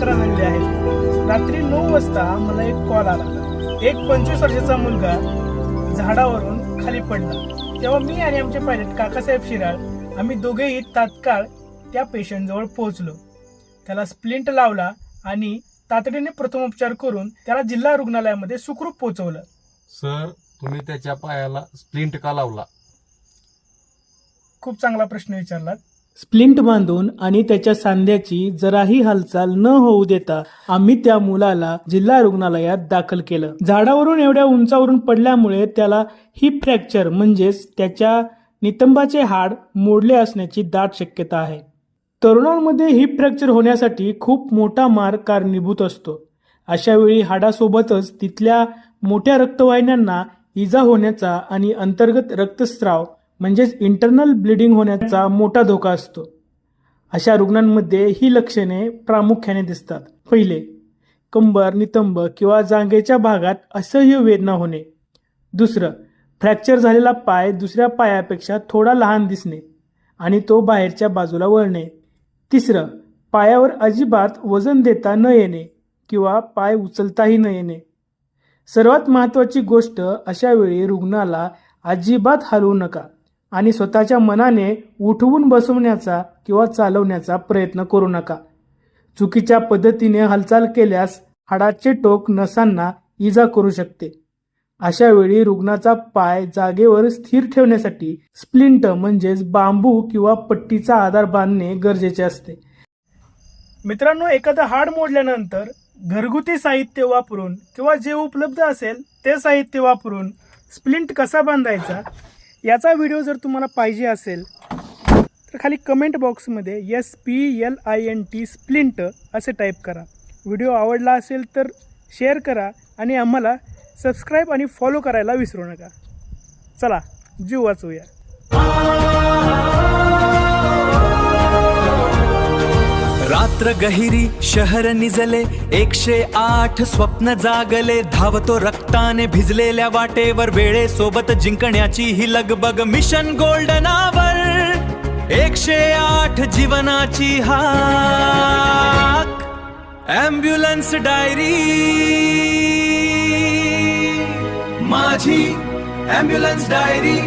तक्रार झालेली आहे। रात्री 9 वाजता मला एक कॉल आला। एक 25 वर्षाचा मुलगा झाडावरून खाली पडला। तेव्हा मी आणि आमचे पायलट काकासाहेब शिराळ आम्ही दोघेही तात्काळ त्या पेशंट जवळ पोहोचलो। त्याला स्प्लिंट लावला आणि तातडीने प्रथमोपचार करून त्याला जिल्हा रुग्णालयामध्ये सुखरूप पोहोचवलं। सर, तुम्ही त्याच्या पायाला स्प्लिंट का लावला? खूप चांगला प्रश्न विचारलात। स्प्लिंट बांधून आणि त्याच्या सांध्याची जराही हालचाल न होऊ देता आम्ही त्या मुलाला जिल्हा रुग्णालयात दाखल केलं। झाडावरून एवढ्या उंचावरून पडल्यामुळे त्याला हिप फ्रॅक्चर म्हणजेच त्याच्या नितंबाचे हाड मोडले असण्याची दाट शक्यता आहे। तरुणांमध्ये हिप फ्रॅक्चर होण्यासाठी खूप मोठा मार कारणीभूत असतो। अशा वेळी हाडासोबतच तिथल्या मोठ्या रक्तवाहिन्यांना इजा होण्याचा आणि अंतर्गत रक्तस्राव म्हणजेच इंटरनल ब्लिडिंग होण्याचा मोठा धोका असतो। अशा रुग्णांमध्ये ही लक्षणे प्रामुख्याने दिसतात। पहिले, कंबर, नितंब किंवा जांघेच्या भागात असह्य वेदना होणे। दुसरं, फ्रॅक्चर झालेला पाय दुसऱ्या पायापेक्षा थोडा लहान दिसणे आणि तो बाहेरच्या बाजूला वळणे। तिसरं, पायावर अजिबात वजन देता न येणे किंवा पाय उचलताही न येणे। सर्वात महत्त्वाची गोष्ट, अशा वेळी रुग्णाला अजिबात हलवू नका आणि स्वतःच्या मनाने उठवून बसवण्याचा किंवा चालवण्याचा प्रयत्न करू नका। चुकीच्या पद्धतीने हालचाल केल्यास हाडाचे टोक नसांना इजा करू शकते। अशा वेळी रुग्णाचा पाय जागेवर स्थिर ठेवण्यासाठी स्प्लिंट म्हणजेच बांबू किंवा पट्टीचा आधार बांधणे गरजेचे असते। मित्रांनो, एखादं हाड मोडल्यानंतर घरगुती साहित्य वापरून किंवा जे उपलब्ध असेल ते साहित्य वापरून स्प्लिंट कसा बांधायचा याचा व्हिडिओ जर तुम्हाला पाहिजे असेल तर खाली कमेंट बॉक्समध्ये SPLINT स्प्लिंट असे टाईप करा। व्हिडिओ आवडला असेल तर शेअर करा आणि आम्हाला सबस्क्राईब आणि फॉलो करायला विसरू नका। चला, जीव वाचवूया। रात्र गहिरी शहर निजले, 108 स्वप्न जागले, धावतो रक्ताने भिजलेल्या वाटेवर, वेळेसोबत जिंकण्याची ही लगबग, मिशन गोल्डनावर 108 जीवनाची हाक, ॲम्ब्युलन्स डायरी, माझी ॲम्ब्युलन्स डायरी।